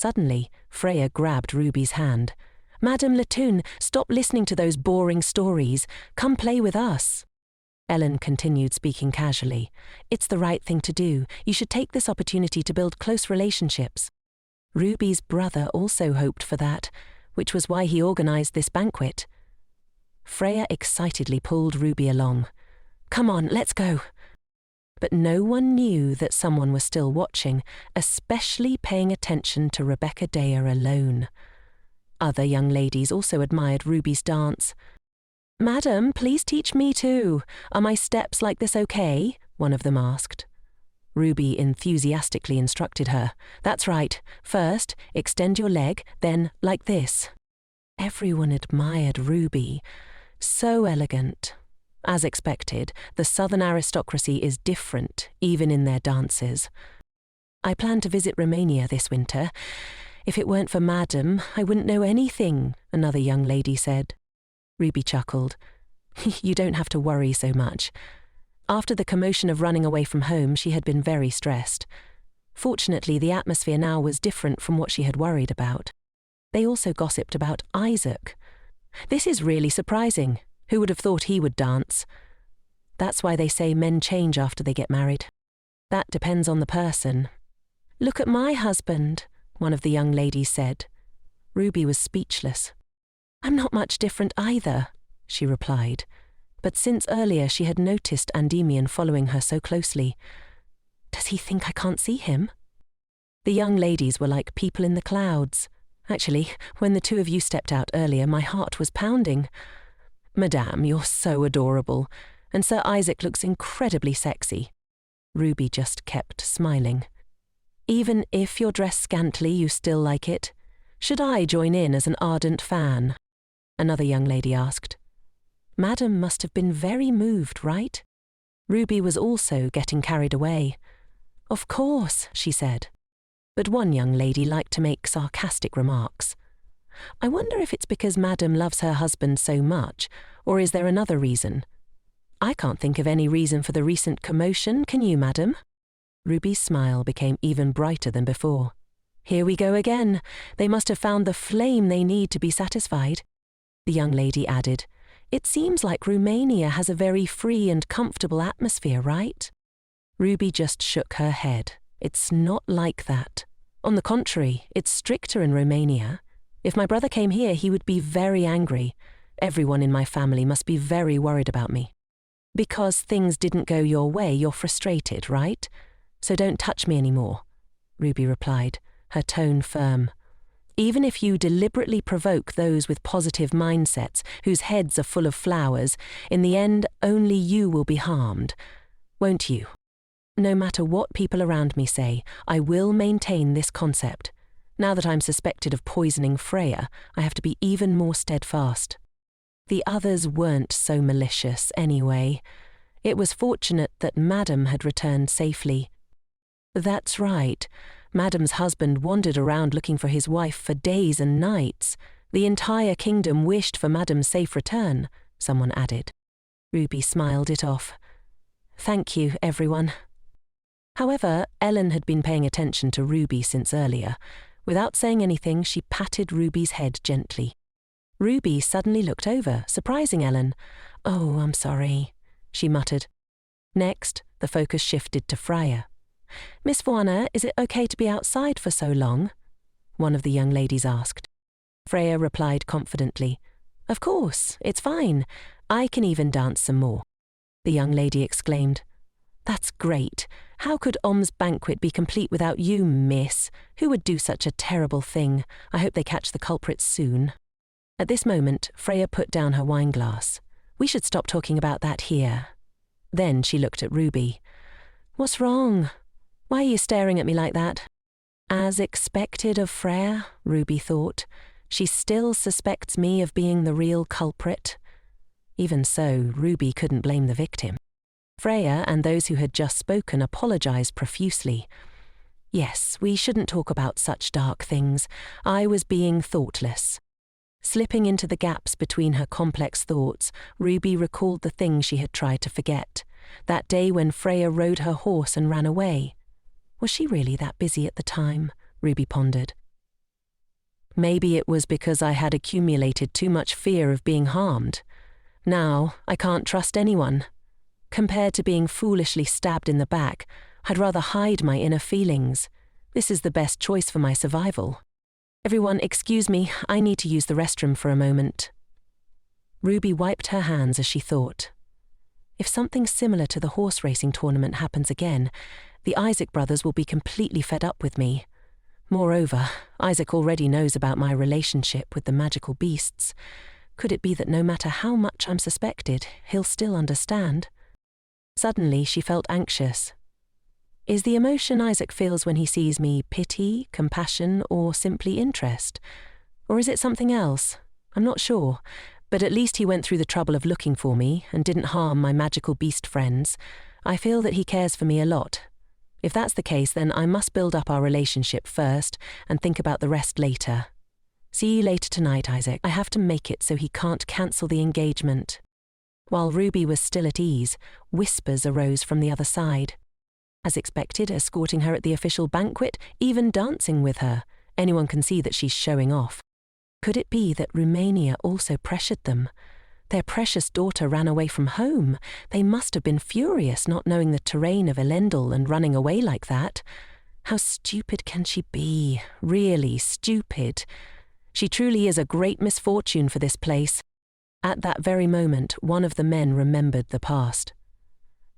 Suddenly, Freya grabbed Ruby's hand. "Madame Latoon, stop listening to those boring stories. Come play with us." Ellen continued speaking casually. "It's the right thing to do. You should take this opportunity to build close relationships." Ruby's brother also hoped for that, which was why he organized this banquet. Freya excitedly pulled Ruby along. "Come on, let's go." But no one knew that someone was still watching, especially paying attention to Rudbeckia de Borgia alone. Other young ladies also admired Ruby's dance. "Madam, please teach me too. Are my steps like this okay?" one of them asked. Ruby enthusiastically instructed her. "That's right. First, extend your leg, then like this." Everyone admired Ruby. So elegant. As expected, the southern aristocracy is different, even in their dances. "I plan to visit Romania this winter. If it weren't for Madam, I wouldn't know anything," another young lady said. Ruby chuckled. "You don't have to worry so much." After the commotion of running away from home, she had been very stressed. Fortunately, the atmosphere now was different from what she had worried about. They also gossiped about Isaac. "This is really surprising. Who would have thought he would dance?" That's why they say men change after they get married. That depends on the person. "Look at my husband," one of the young ladies said. Ruby was speechless. "I'm not much different either," she replied. But since earlier she had noticed Endymion following her so closely. "Does he think I can't see him?" The young ladies were like people in the clouds. Actually, when the two of you stepped out earlier, my heart was pounding. "Madame, you're so adorable, and Sir Isaac looks incredibly sexy." Ruby just kept smiling. "Even if you're dressed scantily, you still like it? Should I join in as an ardent fan?" another young lady asked. Madam must have been very moved, right? Ruby was also getting carried away. "Of course," she said. But one young lady liked to make sarcastic remarks. "I wonder if it's because Madam loves her husband so much, or is there another reason? I can't think of any reason for the recent commotion, can you, Madam?" Ruby's smile became even brighter than before. "Here we go again. They must have found the flame they need to be satisfied." The young lady added, "It seems like Romania has a very free and comfortable atmosphere, right?" Ruby just shook her head. "It's not like that. On the contrary, it's stricter in Romania. If my brother came here, he would be very angry. Everyone in my family must be very worried about me. Because things didn't go your way, you're frustrated, right? So don't touch me anymore," Ruby replied, her tone firm. "Even if you deliberately provoke those with positive mindsets, whose heads are full of flowers, in the end, only you will be harmed. Won't you? No matter what people around me say, I will maintain this concept. Now that I'm suspected of poisoning Freya, I have to be even more steadfast." The others weren't so malicious anyway. It was fortunate that Madam had returned safely. That's right. Madam's husband wandered around looking for his wife for days and nights. The entire kingdom wished for Madam's safe return, someone added. Ruby smiled it off. "Thank you, everyone." However, Ellen had been paying attention to Ruby since earlier. Without saying anything, she patted Ruby's head gently. Ruby suddenly looked over, surprising Ellen. "Oh, I'm sorry," she muttered. Next, the focus shifted to Freya. "Miss Vuana, is it okay to be outside for so long?" one of the young ladies asked. Freya replied confidently, "Of course, it's fine. I can even dance some more." The young lady exclaimed, "That's great. How could Om's banquet be complete without you, miss? Who would do such a terrible thing? I hope they catch the culprits soon." At this moment, Freya put down her wineglass. "We should stop talking about that here." Then she looked at Ruby. "What's wrong? Why are you staring at me like that?" As expected of Freya, Ruby thought. She still suspects me of being the real culprit. Even so, Ruby couldn't blame the victim. Freya and those who had just spoken apologized profusely. "Yes, we shouldn't talk about such dark things. I was being thoughtless." Slipping into the gaps between her complex thoughts, Ruby recalled the thing she had tried to forget. That day when Freya rode her horse and ran away. Was she really that busy at the time? Ruby pondered. Maybe it was because I had accumulated too much fear of being harmed. Now, I can't trust anyone. Compared to being foolishly stabbed in the back, I'd rather hide my inner feelings. This is the best choice for my survival. Everyone, excuse me, I need to use the restroom for a moment. Ruby wiped her hands as she thought. If something similar to the horse racing tournament happens again, the Isaac brothers will be completely fed up with me. Moreover, Isaac already knows about my relationship with the magical beasts. Could it be that no matter how much I'm suspected, he'll still understand? Suddenly, she felt anxious. Is the emotion Isaac feels when he sees me pity, compassion, or simply interest? Or is it something else? I'm not sure, but at least he went through the trouble of looking for me and didn't harm my magical beast friends. I feel that he cares for me a lot. If that's the case, then I must build up our relationship first and think about the rest later. See you later tonight, Isaac. I have to make it so he can't cancel the engagement. While Ruby was still at ease, whispers arose from the other side. As expected, escorting her at the official banquet, even dancing with her. Anyone can see that she's showing off. Could it be that Romania also pressured them? Their precious daughter ran away from home. They must have been furious not knowing the terrain of Elendil and running away like that. How stupid can she be? Really stupid. She truly is a great misfortune for this place. At that very moment, one of the men remembered the past.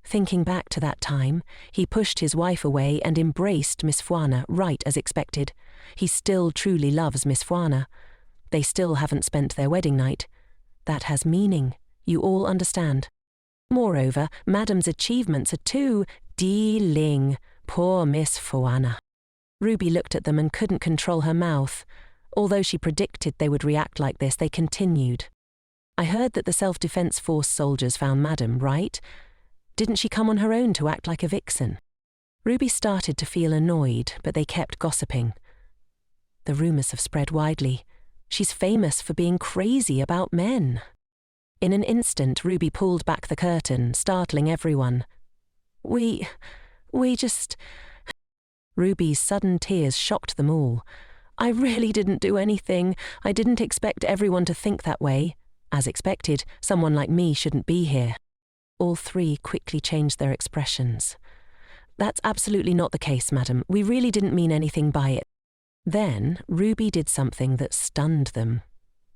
Thinking back to that time, he pushed his wife away and embraced Miss Fuana right as expected. He still truly loves Miss Fuana. They still haven't spent their wedding night. That has meaning, you all understand. Moreover, Madam's achievements are too dealing. Poor Miss Fuana. Ruby looked at them and couldn't control her mouth. Although she predicted they would react like this, they continued. I heard that the Self-Defense Force soldiers found Madam, right? Didn't she come on her own to act like a vixen? Ruby started to feel annoyed, but they kept gossiping. The rumours have spread widely. She's famous for being crazy about men. In an instant, Ruby pulled back the curtain, startling everyone. We just... Ruby's sudden tears shocked them all. I really didn't do anything. I didn't expect everyone to think that way. As expected, someone like me shouldn't be here. All three quickly changed their expressions. That's absolutely not the case, madam. We really didn't mean anything by it. Then Ruby did something that stunned them.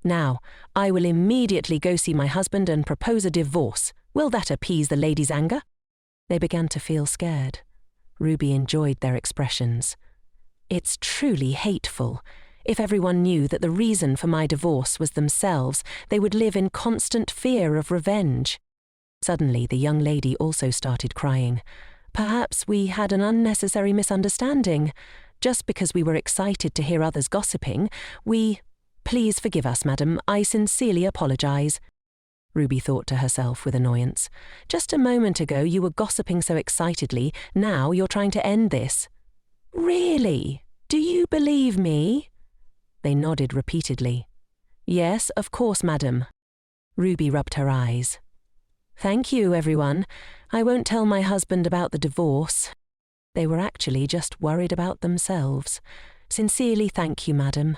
Now, I will immediately go see my husband and propose a divorce. Will that appease the lady's anger? They began to feel scared. Ruby enjoyed their expressions. It's truly hateful. If everyone knew that the reason for my divorce was themselves, they would live in constant fear of revenge. Suddenly, the young lady also started crying. Perhaps we had an unnecessary misunderstanding. Just because we were excited to hear others gossiping, Please forgive us, madam. I sincerely apologize. Ruby thought to herself with annoyance. Just a moment ago you were gossiping so excitedly, now you're trying to end this. Really? Do you believe me? They nodded repeatedly. Yes, of course, madam. Ruby rubbed her eyes. Thank you, everyone. I won't tell my husband about the divorce. They were actually just worried about themselves. Sincerely thank you, madam.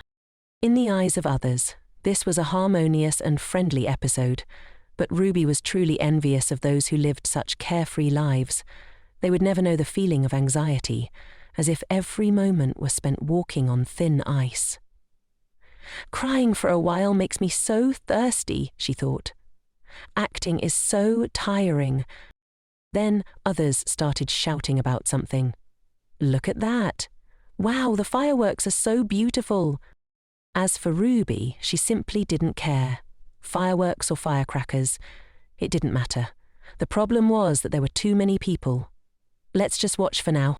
In the eyes of others, this was a harmonious and friendly episode, but Ruby was truly envious of those who lived such carefree lives. They would never know the feeling of anxiety, as if every moment was spent walking on thin ice. Crying for a while makes me so thirsty, she thought. Acting is so tiring. Then others started shouting about something. Look at that! Wow, the fireworks are so beautiful! As for Ruby, she simply didn't care. Fireworks or firecrackers, it didn't matter. The problem was that there were too many people. Let's just watch for now.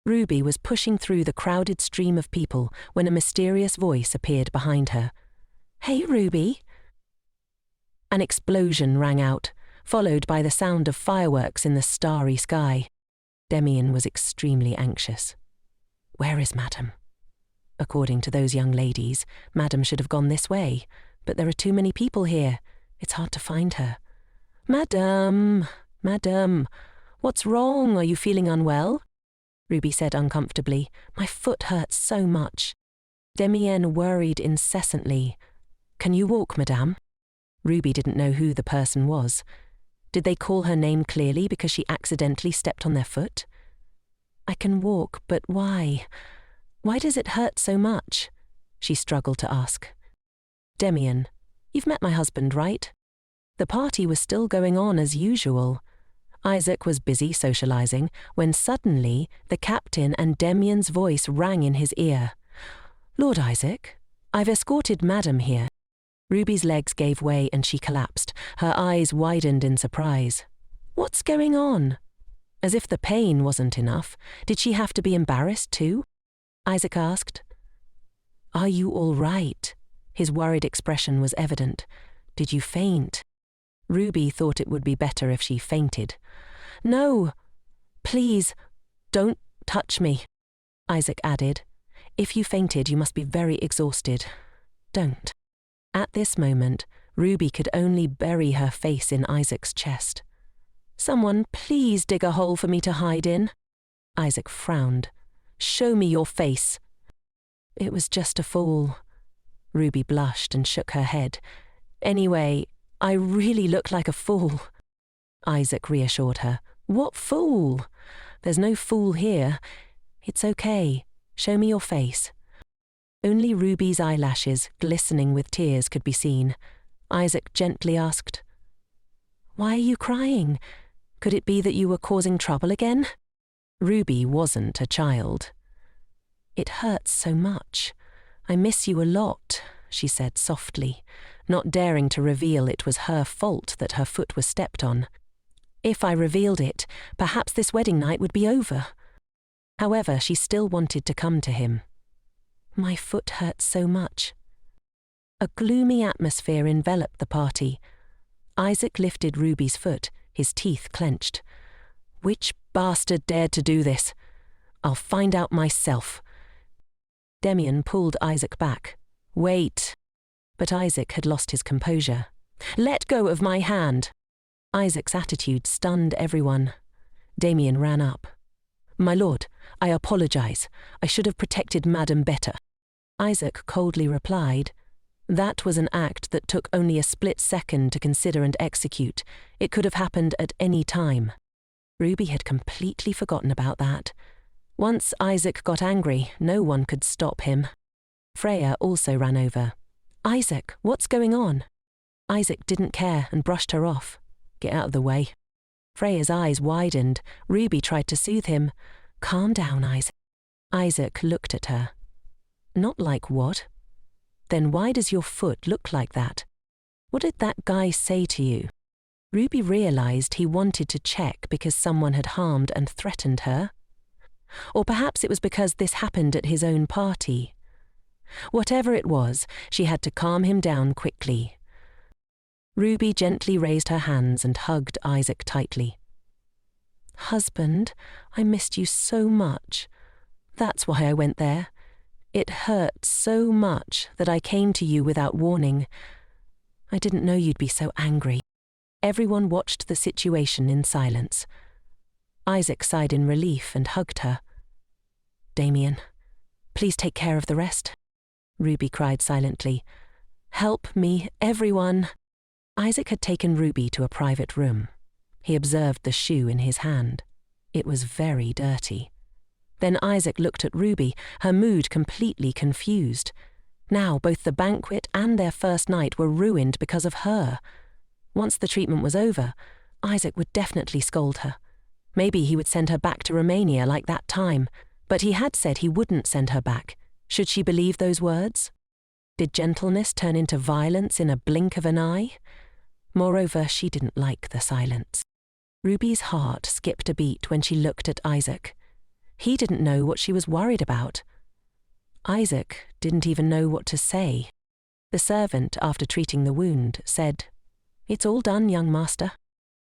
Ruby was pushing through the crowded stream of people when a mysterious voice appeared behind her. Hey, Ruby! An explosion rang out, followed by the sound of fireworks in the starry sky. Demian was extremely anxious. Where is Madam? According to those young ladies, Madam should have gone this way, but there are too many people here. It's hard to find her. Madam, what's wrong? Are you feeling unwell? Ruby said uncomfortably. My foot hurts so much. Demienne worried incessantly. "Can you walk, madame?" Ruby didn't know who the person was. Did they call her name clearly because she accidentally stepped on their foot? "I can walk, but why? Why does it hurt so much?" she struggled to ask. "Demienne, you've met my husband, right?" The party was still going on as usual. Isaac was busy socializing when suddenly the captain and Demienne's voice rang in his ear. "Lord Isaac, I've escorted Madam here." Ruby's legs gave way and she collapsed. Her eyes widened in surprise. "What's going on?" As if the pain wasn't enough, did she have to be embarrassed too? Isaac asked. "Are you all right?" His worried expression was evident. "Did you faint?" Ruby thought it would be better if she fainted. "No, please, don't touch me," Isaac added. "If you fainted, you must be very exhausted. Don't." At this moment, Ruby could only bury her face in Isaac's chest. "Someone please dig a hole for me to hide in." Isaac frowned. "Show me your face." "It was just a fall." Ruby blushed and shook her head. "Anyway, I really look like a fool." Isaac reassured her. "What fool? There's no fool here. It's okay. Show me your face." Only Ruby's eyelashes, glistening with tears, could be seen. Isaac gently asked, "Why are you crying? Could it be that you were causing trouble again?" Ruby wasn't a child. "It hurts so much. I miss you a lot," she said softly, not daring to reveal it was her fault that her foot was stepped on. If I revealed it, perhaps this wedding night would be over. However, she still wanted to come to him. "My foot hurts so much." A gloomy atmosphere enveloped the party. Isaac lifted Ruby's foot, his teeth clenched. "Which bastard dared to do this? I'll find out myself." Demienne pulled Isaac back. "Wait." But Isaac had lost his composure. "Let go of my hand." Isaac's attitude stunned everyone. Demienne ran up. "My lord, I apologize. I should have protected Madam better." Isaac coldly replied, "That was an act that took only a split second to consider and execute. It could have happened at any time." Ruby had completely forgotten about that. Once Isaac got angry, no one could stop him. Freya also ran over. "Isaac, what's going on?" Isaac didn't care and brushed her off. "Get out of the way." Freya's eyes widened. Ruby tried to soothe him. "Calm down, Isaac." Isaac looked at her. "Not like what? Then why does your foot look like that? What did that guy say to you?" Ruby realized he wanted to check because someone had harmed and threatened her. Or perhaps it was because this happened at his own party. Whatever it was, she had to calm him down quickly. Ruby gently raised her hands and hugged Isaac tightly. "Husband, I missed you so much. That's why I went there. It hurt so much that I came to you without warning. I didn't know you'd be so angry." Everyone watched the situation in silence. Isaac sighed in relief and hugged her. "Demienne, please take care of the rest," Ruby cried silently. "Help me, everyone." Isaac had taken Ruby to a private room. He observed the shoe in his hand. It was very dirty. Then Isaac looked at Ruby, her mood completely confused. Now both the banquet and their first night were ruined because of her. Once the treatment was over, Isaac would definitely scold her. Maybe he would send her back to Romania like that time, but he had said he wouldn't send her back. Should she believe those words? Did gentleness turn into violence in a blink of an eye? Moreover, she didn't like the silence. Ruby's heart skipped a beat when she looked at Isaac. He didn't know what she was worried about. Isaac didn't even know what to say. The servant, after treating the wound, said, "It's all done, young master."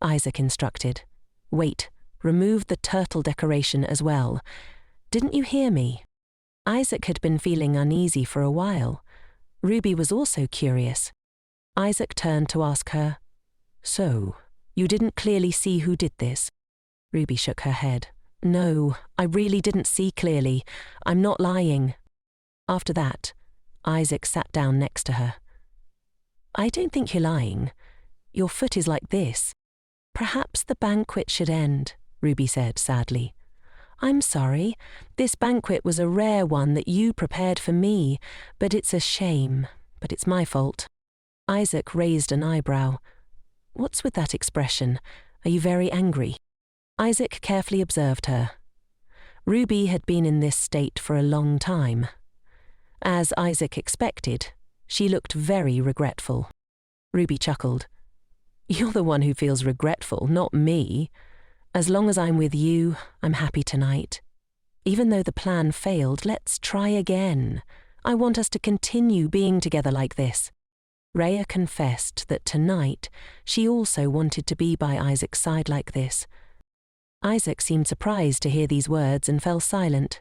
Isaac instructed, "Wait, remove the turtle decoration as well. Didn't you hear me?" Isaac had been feeling uneasy for a while. Ruby was also curious. Isaac turned to ask her, "So, you didn't clearly see who did this?" Ruby shook her head. "No, I really didn't see clearly. I'm not lying." After that, Isaac sat down next to her. "I don't think you're lying. Your foot is like this." "Perhaps the banquet should end," Ruby said sadly. "I'm sorry. This banquet was a rare one that you prepared for me, but it's a shame. But it's my fault." Isaac raised an eyebrow. "What's with that expression? Are you very angry?" Isaac carefully observed her. Ruby had been in this state for a long time. As Isaac expected, she looked very regretful. Ruby chuckled. "You're the one who feels regretful, not me. As long as I'm with you, I'm happy tonight. Even though the plan failed, let's try again. I want us to continue being together like this." Rhea confessed that tonight she also wanted to be by Isaac's side like this. Isaac seemed surprised to hear these words and fell silent.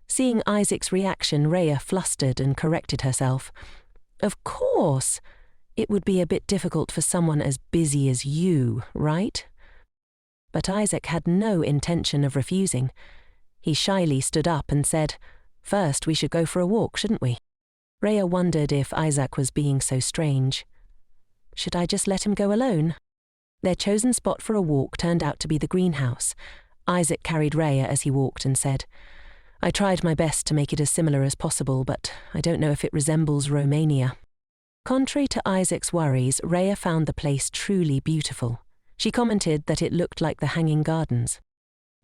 Seeing Isaac's reaction, Rhea flustered and corrected herself. "Of course! It would be a bit difficult for someone as busy as you, right?" But Isaac had no intention of refusing. He shyly stood up and said, "First we should go for a walk, shouldn't we?" Rhea wondered if Isaac was being so strange. Should I just let him go alone? Their chosen spot for a walk turned out to be the greenhouse. Isaac carried Rhea as he walked and said, "I tried my best to make it as similar as possible, but I don't know if it resembles Romania." Contrary to Isaac's worries, Rhea found the place truly beautiful. She commented that it looked like the Hanging Gardens.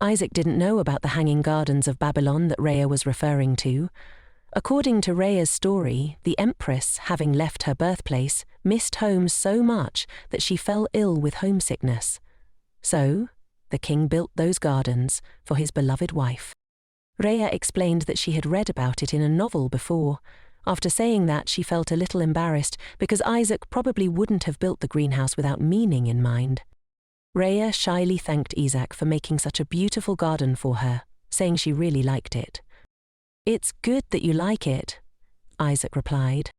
Isaac didn't know about the Hanging Gardens of Babylon that Rhea was referring to. According to Rhea's story, the Empress, having left her birthplace, missed home so much that she fell ill with homesickness. So, the king built those gardens for his beloved wife. Rhea explained that she had read about it in a novel before. After saying that, she felt a little embarrassed because Isaac probably wouldn't have built the greenhouse without meaning in mind. Rhea shyly thanked Isaac for making such a beautiful garden for her, saying she really liked it. "It's good that you like it," Isaac replied.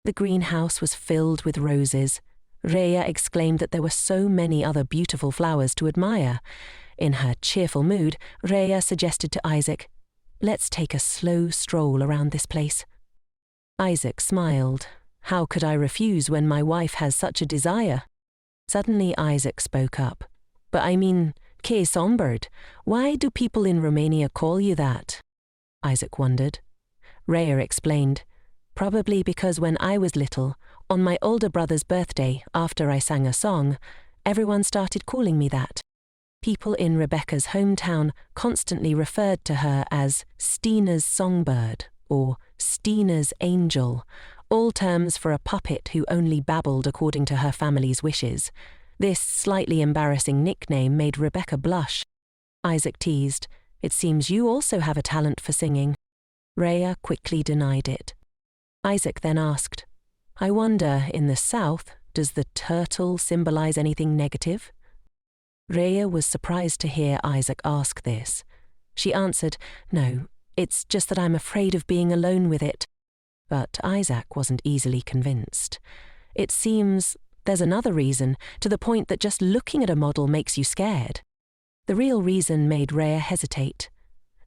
The greenhouse was filled with roses. Rhea exclaimed that there were so many other beautiful flowers to admire. In her cheerful mood, Rhea suggested to Isaac, "Let's take a slow stroll around this place." Isaac smiled. "How could I refuse when my wife has such a desire?" Suddenly Isaac spoke up. "But I mean, K. Songbird, why do people in Romania call you that?" Isaac wondered. Rhea explained, "Probably because when I was little, on my older brother's birthday, after I sang a song, everyone started calling me that. People in Rebecca's hometown constantly referred to her as Stina's songbird or Stina's angel, all terms for a puppet who only babbled according to her family's wishes. This slightly embarrassing nickname made Rebecca blush." Isaac teased, "It seems you also have a talent for singing." Rhea quickly denied it. Isaac then asked, "I wonder, in the South, does the turtle symbolize anything negative?" Rhea was surprised to hear Isaac ask this. She answered, "No, it's just that I'm afraid of being alone with it." But Isaac wasn't easily convinced. "It seems there's another reason, to the point that just looking at a model makes you scared." The real reason made Rhea hesitate.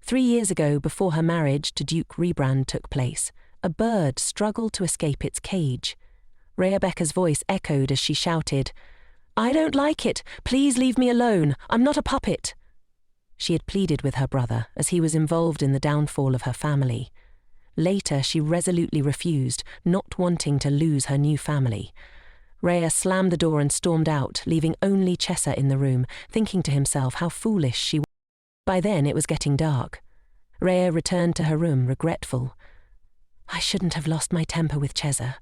3 years ago, before her marriage to Duke Reborn took place, a bird struggled to escape its cage. Rebecca's voice echoed as she shouted, "I don't like it! Please leave me alone! I'm not a puppet!" She had pleaded with her brother, as he was involved in the downfall of her family. Later, she resolutely refused, not wanting to lose her new family. Rhea slammed the door and stormed out, leaving only Chesa in the room, thinking to himself how foolish she was. By then it was getting dark. Rhea returned to her room, regretful. "I shouldn't have lost my temper with Chesa.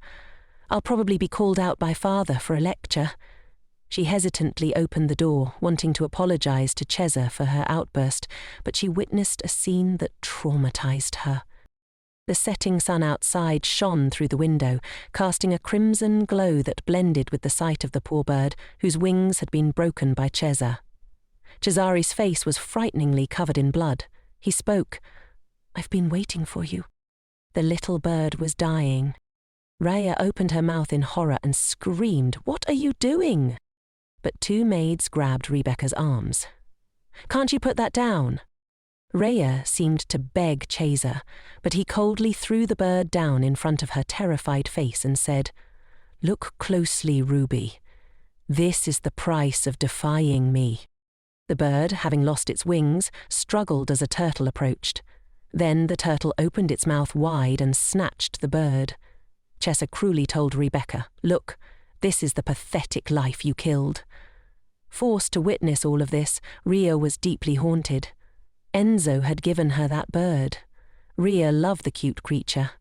I'll probably be called out by father for a lecture." She hesitantly opened the door, wanting to apologize to Chesa for her outburst, but she witnessed a scene that traumatized her. The setting sun outside shone through the window, casting a crimson glow that blended with the sight of the poor bird, whose wings had been broken by Chesa. Cesari's face was frighteningly covered in blood. He spoke, "I've been waiting for you." The little bird was dying. Rhea opened her mouth in horror and screamed, "What are you doing?" But 2 maids grabbed Rebecca's arms. "Can't you put that down?" Rhea seemed to beg Chaser, but he coldly threw the bird down in front of her terrified face and said, "Look closely, Ruby. This is the price of defying me." The bird, having lost its wings, struggled as a turtle approached. Then the turtle opened its mouth wide and snatched the bird. Chesa cruelly told Rebecca, "Look, this is the pathetic life you killed." Forced to witness all of this, Rhea was deeply haunted. Enzo had given her that bird. Rhea loved the cute creature.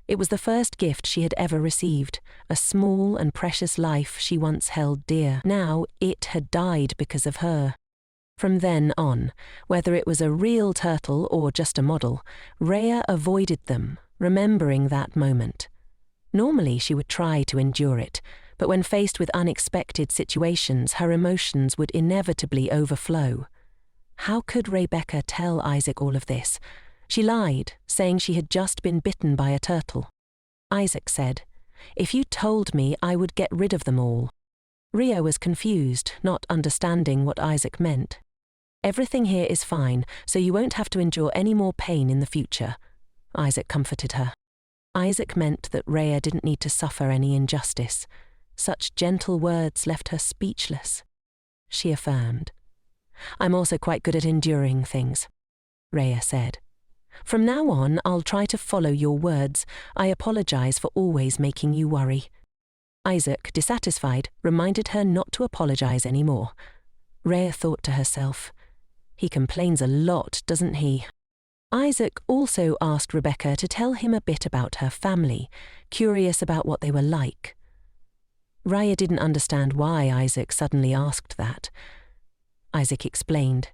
It was the first gift she had ever received, a small and precious life she once held dear. Now it had died because of her. From then on, whether it was a real turtle or just a model, Rhea avoided them, remembering that moment. Normally she would try to endure it, but when faced with unexpected situations, her emotions would inevitably overflow. How could Rebecca tell Isaac all of this? She lied, saying she had just been bitten by a turtle. Isaac said, "If you told me, I would get rid of them all." Rhea was confused, not understanding what Isaac meant. "Everything here is fine, so you won't have to endure any more pain in the future," Isaac comforted her. Isaac meant that Rhea didn't need to suffer any injustice. Such gentle words left her speechless. She affirmed, "I'm also quite good at enduring things," Rhea said. "From now on, I'll try to follow your words. I apologize for always making you worry." Isaac, dissatisfied, reminded her not to apologize anymore. Rhea thought to herself, "He complains a lot, doesn't he?" Isaac also asked Rebecca to tell him a bit about her family, curious about what they were like. Rhea didn't understand why Isaac suddenly asked that. Isaac explained,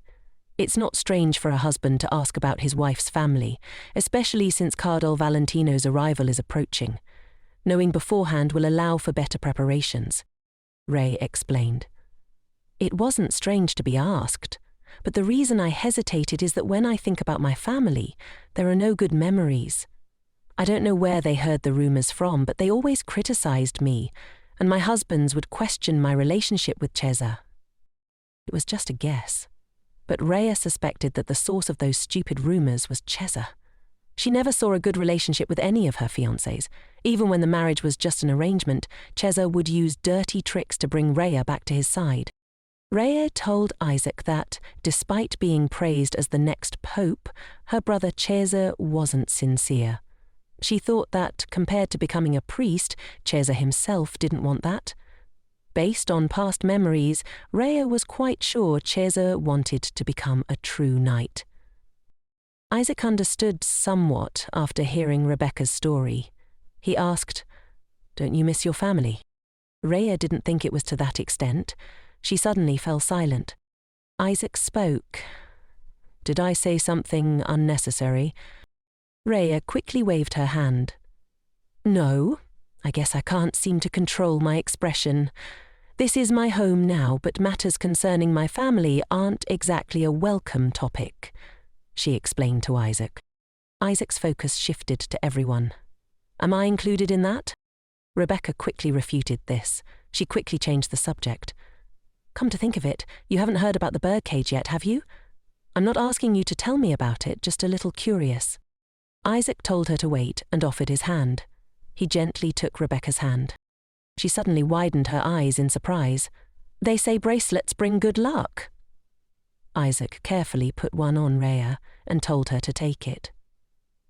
"It's not strange for a husband to ask about his wife's family, especially since Cardinal Valentino's arrival is approaching. Knowing beforehand will allow for better preparations," Ray explained. "It wasn't strange to be asked, but the reason I hesitated is that when I think about my family, there are no good memories. I don't know where they heard the rumors from, but they always criticized me, and my husbands would question my relationship with Chesa." It was just a guess, but Rhea suspected that the source of those stupid rumors was Chesa. She never saw a good relationship with any of her fiancés. Even when the marriage was just an arrangement, Chesa would use dirty tricks to bring Rhea back to his side. Rhea told Isaac that, despite being praised as the next pope, her brother Chesa wasn't sincere. She thought that, compared to becoming a priest, Chesa himself didn't want that. Based on past memories, Rhea was quite sure Chesa wanted to become a true knight. Isaac understood somewhat after hearing Rebecca's story. He asked, "Don't you miss your family?" Rhea didn't think it was to that extent. She suddenly fell silent. Isaac spoke. "Did I say something unnecessary?" Rhea quickly waved her hand. "No, I guess I can't seem to control my expression. This is my home now, but matters concerning my family aren't exactly a welcome topic," she explained to Isaac. Isaac's focus shifted to everyone. "Am I included in that?" Rebecca quickly refuted this. She quickly changed the subject. "Come to think of it, you haven't heard about the birdcage yet, have you? I'm not asking you to tell me about it, just a little curious." Isaac told her to wait and offered his hand. He gently took Rebecca's hand. She suddenly widened her eyes in surprise. "They say bracelets bring good luck." Isaac carefully put one on Rhea and told her to take it.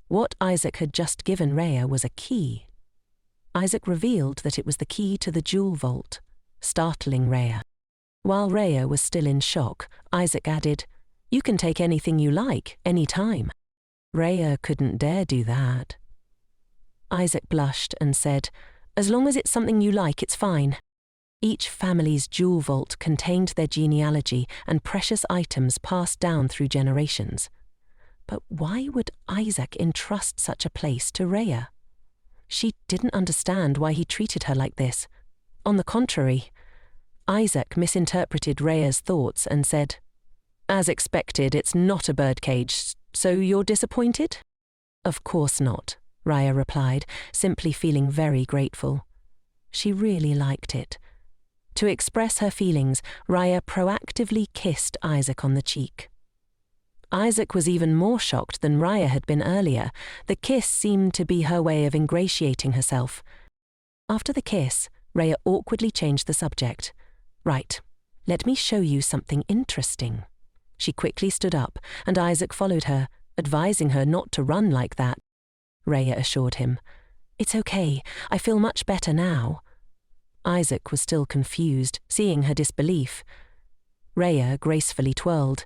What Isaac had just given Rhea was a key. Isaac revealed that it was the key to the jewel vault, startling Rhea. While Rhea was still in shock, Isaac added, "You can take anything you like, any time." Rhea couldn't dare do that. Isaac blushed and said, "As long as it's something you like, it's fine." Each family's jewel vault contained their genealogy and precious items passed down through generations. But why would Isaac entrust such a place to Rhea? She didn't understand why he treated her like this. On the contrary, Isaac misinterpreted Rhea's thoughts and said, "As expected, it's not a birdcage, so you're disappointed?" "Of course not," Rhea replied, simply feeling very grateful. She really liked it. To express her feelings, Rhea proactively kissed Isaac on the cheek. Isaac was even more shocked than Raya had been earlier. The kiss seemed to be her way of ingratiating herself. After the kiss, Raya awkwardly changed the subject. Right, let me show you something interesting. She quickly stood up, and Isaac followed her, advising her not to run like that. Raya assured him, It's okay, I feel much better now. Isaac was still confused, seeing her disbelief. Raya gracefully twirled.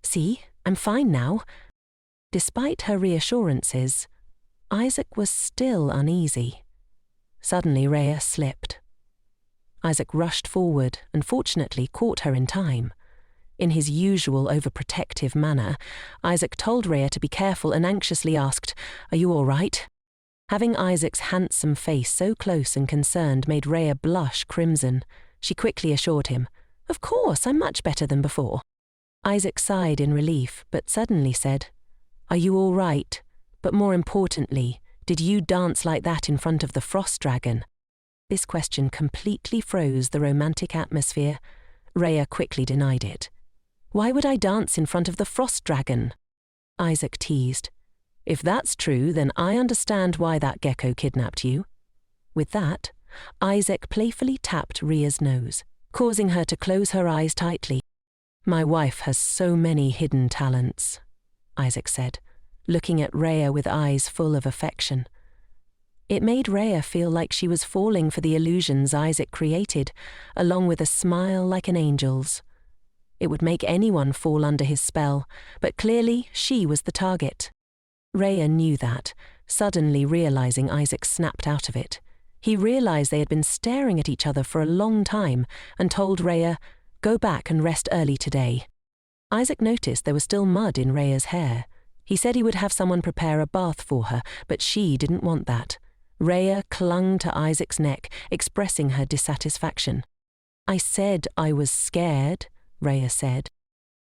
See, I'm fine now. Despite her reassurances, Isaac was still uneasy. Suddenly Raya slipped. Isaac rushed forward and fortunately caught her in time. In his usual overprotective manner, Isaac told Raya to be careful and anxiously asked, Are you all right? Having Isaac's handsome face so close and concerned made Raya blush crimson. She quickly assured him, Of course, I'm much better than before. Isaac sighed in relief, but suddenly said, Are you all right? But more importantly, did you dance like that in front of the frost dragon? This question completely froze the romantic atmosphere. Raya quickly denied it. Why would I dance in front of the frost dragon? Isaac teased. If that's true, then I understand why that gecko kidnapped you. With that, Isaac playfully tapped Ria's nose, causing her to close her eyes tightly. My wife has so many hidden talents, Isaac said, looking at Raya with eyes full of affection. It made Raya feel like she was falling for the illusions Isaac created, along with a smile like an angel's. It would make anyone fall under his spell, but clearly she was the target. Raya knew that, suddenly realizing Isaac snapped out of it. He realized they had been staring at each other for a long time and told Raya, Go back and rest early today. Isaac noticed there was still mud in Raya's hair. He said he would have someone prepare a bath for her, but she didn't want that. Raya clung to Isaac's neck, expressing her dissatisfaction. I said I was scared, Raya said.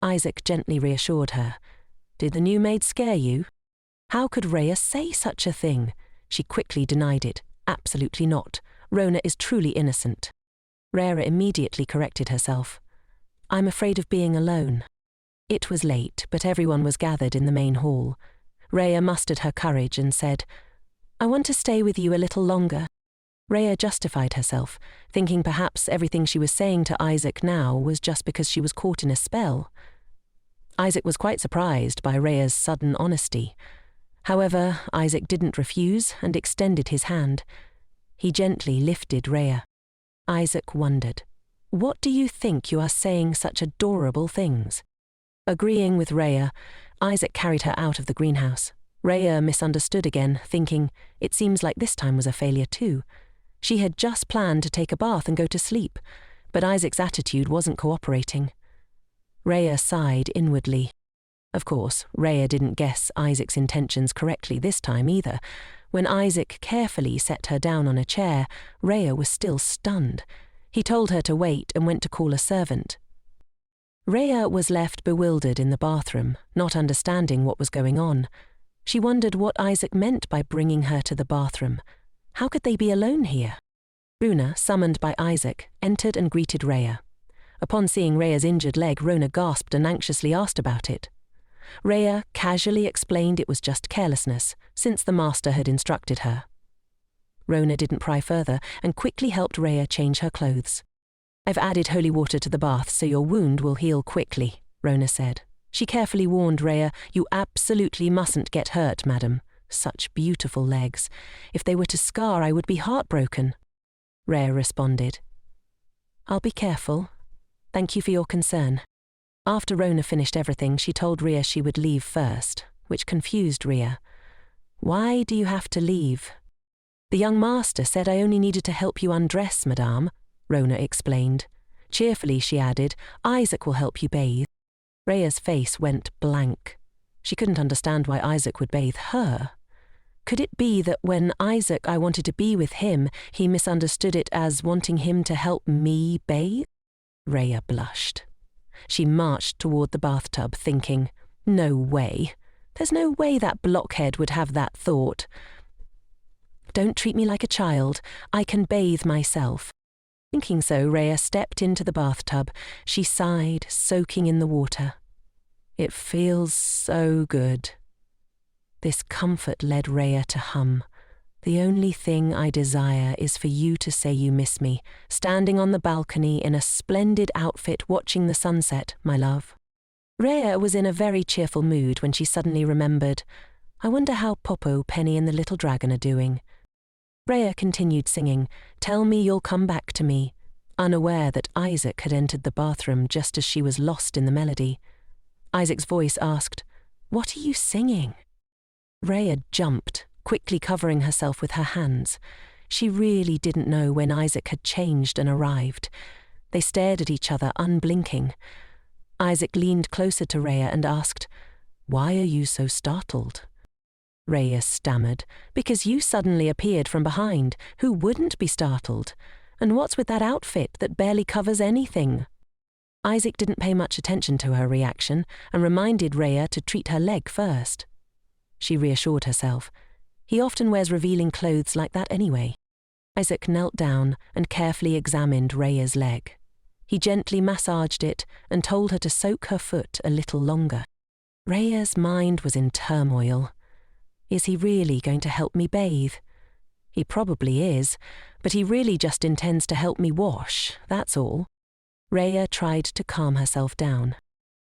Isaac gently reassured her. Did the new maid scare you? How could Raya say such a thing? She quickly denied it. Absolutely not. Rona is truly innocent. Raya immediately corrected herself. I'm afraid of being alone. It was late, but everyone was gathered in the main hall. Raya mustered her courage and said, I want to stay with you a little longer. Raya justified herself, thinking perhaps everything she was saying to Isaac now was just because she was caught in a spell. Isaac was quite surprised by Raya's sudden honesty. However, Isaac didn't refuse and extended his hand. He gently lifted Raya. Isaac wondered, What do you think you are saying such adorable things? Agreeing with Raya, Isaac carried her out of the greenhouse. Raya misunderstood again, thinking, it seems like this time was a failure too. She had just planned to take a bath and go to sleep, but Isaac's attitude wasn't cooperating. Raya sighed inwardly. Of course, Raya didn't guess Isaac's intentions correctly this time either. When Isaac carefully set her down on a chair, Raya was still stunned. He told her to wait and went to call a servant. Raya was left bewildered in the bathroom, not understanding what was going on. She wondered what Isaac meant by bringing her to the bathroom. How could they be alone here? Runa, summoned by Isaac, entered and greeted Raya. Upon seeing Raya's injured leg, Rona gasped and anxiously asked about it. Raya casually explained it was just carelessness, since the master had instructed her. Rona didn't pry further and quickly helped Raya change her clothes. I've added holy water to the bath so your wound will heal quickly, Rona said. She carefully warned Raya, You absolutely mustn't get hurt, madam. Such beautiful legs. If they were to scar, I would be heartbroken. Raya responded, I'll be careful. Thank you for your concern. After Rona finished everything, she told Rhea she would leave first, which confused Rhea. Why do you have to leave? The young master said I only needed to help you undress, madame, Rona explained. Cheerfully she added, Isaac will help you bathe. Rhea's face went blank. She couldn't understand why Isaac would bathe her. Could it be that when I wanted to be with him, he misunderstood it as wanting him to help me bathe? Rhea blushed. She marched toward the bathtub, thinking, No way. There's no way that blockhead would have that thought. Don't treat me like a child. I can bathe myself. Thinking so, Rhea stepped into the bathtub. She sighed, soaking in the water. It feels so good. This comfort led Rhea to hum. The only thing I desire is for you to say you miss me, standing on the balcony in a splendid outfit watching the sunset, my love. Rhea was in a very cheerful mood when she suddenly remembered, I wonder how Popo, Penny and the little dragon are doing. Rhea continued singing, Tell me you'll come back to me, unaware that Isaac had entered the bathroom just as she was lost in the melody. Isaac's voice asked, What are you singing? Rhea jumped, quickly covering herself with her hands. She really didn't know when Isaac had changed and arrived. They stared at each other, unblinking. Isaac leaned closer to Rhea and asked, Why are you so startled? Rhea stammered, Because you suddenly appeared from behind. Who wouldn't be startled? And what's with that outfit that barely covers anything? Isaac didn't pay much attention to her reaction and reminded Rhea to treat her leg first. She reassured herself. He often wears revealing clothes like that anyway. Isaac knelt down and carefully examined Rhea's leg. He gently massaged it and told her to soak her foot a little longer. Rhea's mind was in turmoil. Is he really going to help me bathe? He probably is, but he really just intends to help me wash, that's all. Rhea tried to calm herself down.